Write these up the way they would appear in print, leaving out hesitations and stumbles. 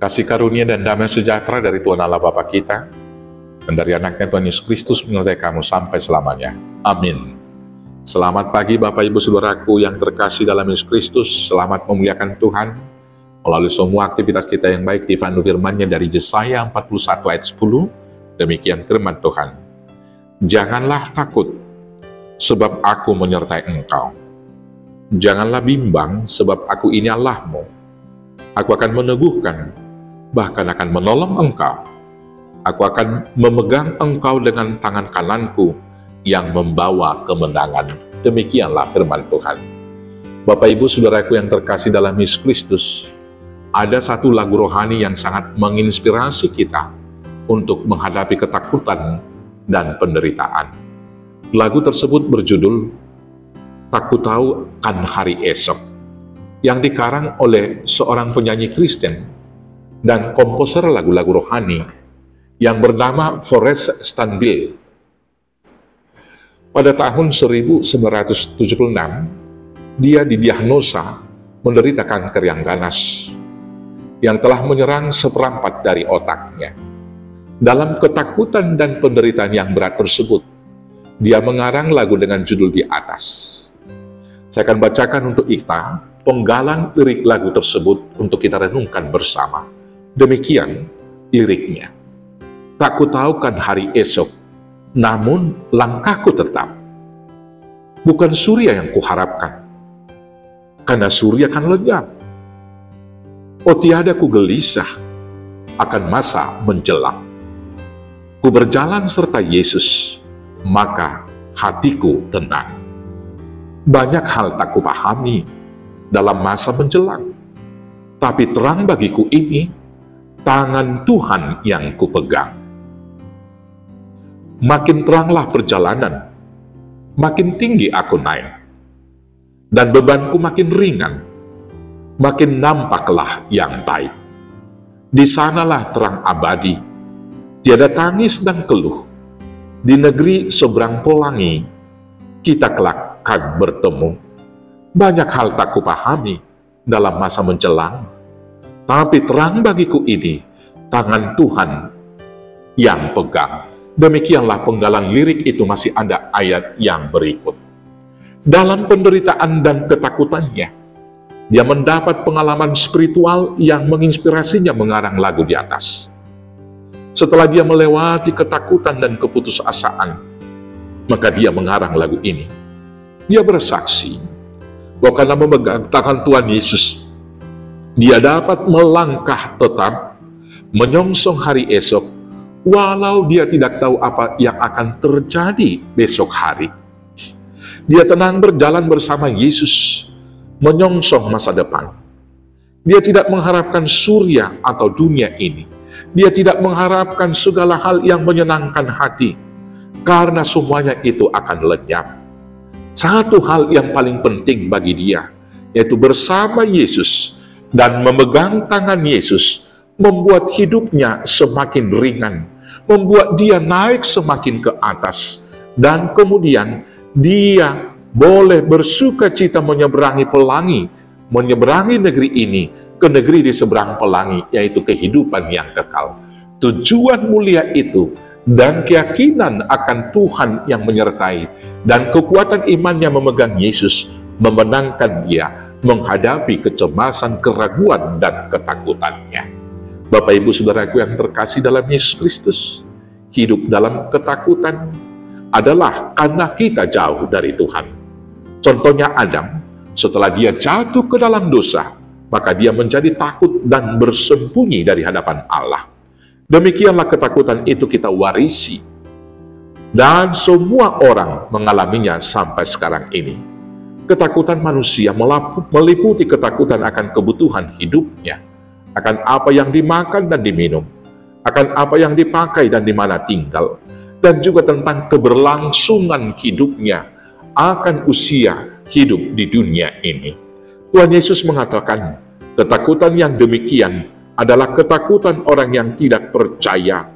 Kasih karunia dan damai sejahtera dari Tuhan Allah Bapa kita, dan dari anaknya Tuhan Yesus Kristus menyertai kamu sampai selamanya. Amin. Selamat pagi Bapak Ibu Saudaraku yang terkasih dalam Yesus Kristus. Selamat memuliakan Tuhan melalui semua aktivitas kita yang baik. Dipandu firman-Nya dari Yesaya 41 ayat 10. Demikian firman Tuhan. Janganlah takut, sebab aku menyertai engkau. Janganlah bimbang, sebab aku ini Allahmu. Aku akan meneguhkan, bahkan akan menolong engkau. Aku akan memegang engkau dengan tangan kananku yang membawa kemenangan. Demikianlah firman Tuhan. Bapak Ibu Saudaraku yang terkasih dalam Yesus Kristus, ada satu lagu rohani yang sangat menginspirasi kita untuk menghadapi ketakutan dan penderitaan. Lagu tersebut berjudul "Aku Tahu Kan Hari Esok", yang dikarang oleh seorang penyanyi Kristen dan komposer lagu-lagu rohani yang bernama Forrest Stanville. Pada tahun 1976, dia didiagnosa menderita kanker yang ganas yang telah menyerang seperempat dari otaknya. Dalam ketakutan dan penderitaan yang berat tersebut, dia mengarang lagu dengan judul di atas. Saya akan bacakan untuk kita penggalan lirik lagu tersebut untuk kita renungkan bersama. Demikian liriknya. Tak ku tahu kan hari esok, namun langkahku tetap. Bukan surya yang kuharapkan, karena surya kan lenyap. Oh tiada ku gelisah akan masa menjelang. Ku berjalan serta Yesus, maka hatiku tenang. Banyak hal tak kupahami dalam masa menjelang, tapi terang bagiku ini tangan Tuhan yang kupegang. Makin teranglah perjalanan, makin tinggi aku naik, dan bebanku makin ringan, makin nampaklah yang baik. Di sanalah terang abadi, tiada tangis dan keluh. Di negeri seberang pelangi, kita kelak akan bertemu. Banyak hal tak kupahami dalam masa menjelang, tapi terang bagiku ini tangan Tuhan yang pegang. Demikianlah penggalan lirik itu. Masih ada ayat yang berikut. Dalam penderitaan dan ketakutannya, dia mendapat pengalaman spiritual yang menginspirasinya mengarang lagu di atas. Setelah dia melewati ketakutan dan keputusasaan, maka dia mengarang lagu ini. Dia bersaksi bahwa karena memegang tangan Tuhan Yesus, dia dapat melangkah tetap, menyongsong hari esok, walau dia tidak tahu apa yang akan terjadi besok hari. Dia tenang berjalan bersama Yesus, menyongsong masa depan. Dia tidak mengharapkan surya atau dunia ini. Dia tidak mengharapkan segala hal yang menyenangkan hati, karena semuanya itu akan lenyap. Satu hal yang paling penting bagi dia, yaitu bersama Yesus dan memegang tangan Yesus, membuat hidupnya semakin ringan, membuat dia naik semakin ke atas, dan kemudian dia boleh bersuka cita menyeberangi pelangi, menyeberangi negeri ini ke negeri di seberang pelangi, yaitu kehidupan yang kekal. Tujuan mulia itu dan keyakinan akan Tuhan yang menyertai, dan kekuatan imannya memegang Yesus, memenangkan dia menghadapi kecemasan, keraguan, dan ketakutannya. Bapak Ibu Saudaraku yang terkasih dalam Yesus Kristus, hidup dalam ketakutan adalah karena kita jauh dari Tuhan. Contohnya Adam, setelah dia jatuh ke dalam dosa, maka dia menjadi takut dan bersembunyi dari hadapan Allah. Demikianlah ketakutan itu kita warisi, dan semua orang mengalaminya sampai sekarang ini. Ketakutan manusia meliputi ketakutan akan kebutuhan hidupnya, akan apa yang dimakan dan diminum, akan apa yang dipakai dan di mana tinggal, dan juga tentang keberlangsungan hidupnya, akan usia hidup di dunia ini. Tuhan Yesus mengatakan, ketakutan yang demikian adalah ketakutan orang yang tidak percaya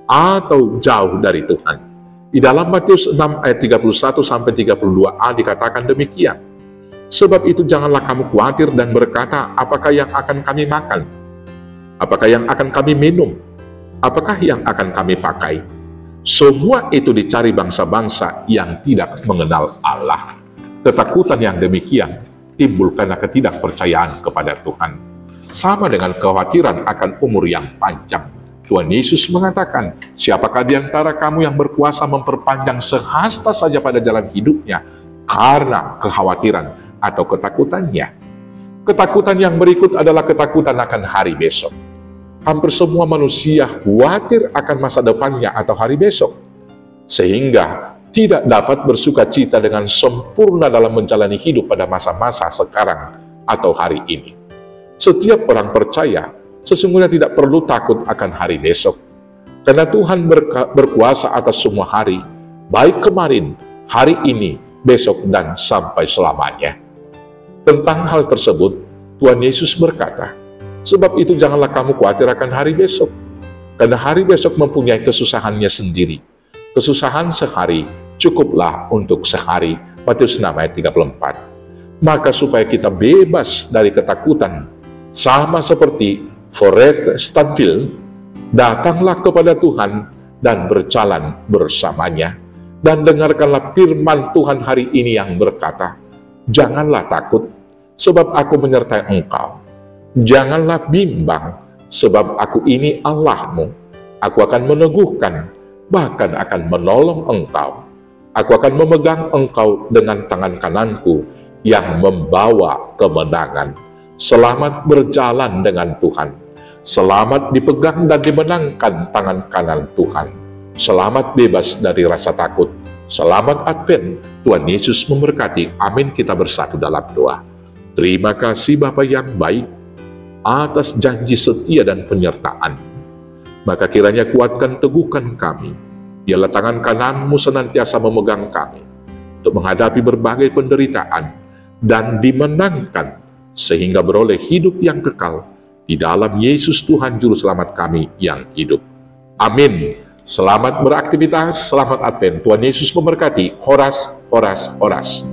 atau jauh dari Tuhan. Di dalam Matius 6 ayat 31-32a dikatakan demikian. Sebab itu janganlah kamu khawatir dan berkata, apakah yang akan kami makan? Apakah yang akan kami minum? Apakah yang akan kami pakai? Semua itu dicari bangsa-bangsa yang tidak mengenal Allah. Ketakutan yang demikian timbul karena ketidakpercayaan kepada Tuhan. Sama dengan kekhawatiran akan umur yang panjang. Tuhan Yesus mengatakan, siapakah di antara kamu yang berkuasa memperpanjang sehasta saja pada jalan hidupnya karena kekhawatiran atau ketakutannya? Ketakutan yang berikut adalah ketakutan akan hari besok. Hampir semua manusia khawatir akan masa depannya atau hari besok, sehingga tidak dapat bersuka cita dengan sempurna dalam menjalani hidup pada masa-masa sekarang atau hari ini. Setiap orang percaya sesungguhnya tidak perlu takut akan hari besok, karena Tuhan berkuasa atas semua hari, baik kemarin, hari ini, besok, dan sampai selamanya. Tentang hal tersebut, Tuhan Yesus berkata, sebab itu janganlah kamu khawatir akan hari besok, karena hari besok mempunyai kesusahannya sendiri. Kesusahan sehari cukuplah untuk sehari. Matius 6 ayat 34. Maka supaya kita bebas dari ketakutan, sama seperti Forrest Stanfield, datanglah kepada Tuhan dan berjalan bersamanya, dan dengarkanlah firman Tuhan hari ini yang berkata, janganlah takut, sebab aku menyertai engkau. Janganlah bimbang, sebab aku ini Allahmu. Aku akan meneguhkan, bahkan akan menolong engkau. Aku akan memegang engkau dengan tangan kananku yang membawa kemenangan. Selamat berjalan dengan Tuhan. Selamat dipegang dan dimenangkan tangan kanan Tuhan. Selamat bebas dari rasa takut. Selamat Advent. Tuhan Yesus memberkati. Amin. Kita bersatu dalam doa. Terima kasih Bapa yang baik atas janji setia dan penyertaan. Maka kiranya kuatkan teguhkan kami. Biarlah tangan kananmu senantiasa memegang kami untuk menghadapi berbagai penderitaan dan dimenangkan sehingga beroleh hidup yang kekal di dalam Yesus Tuhan Juru Selamat kami yang hidup. Amin. Selamat beraktivitas, selamat Advent. Tuhan Yesus memberkati. Horas, horas, horas.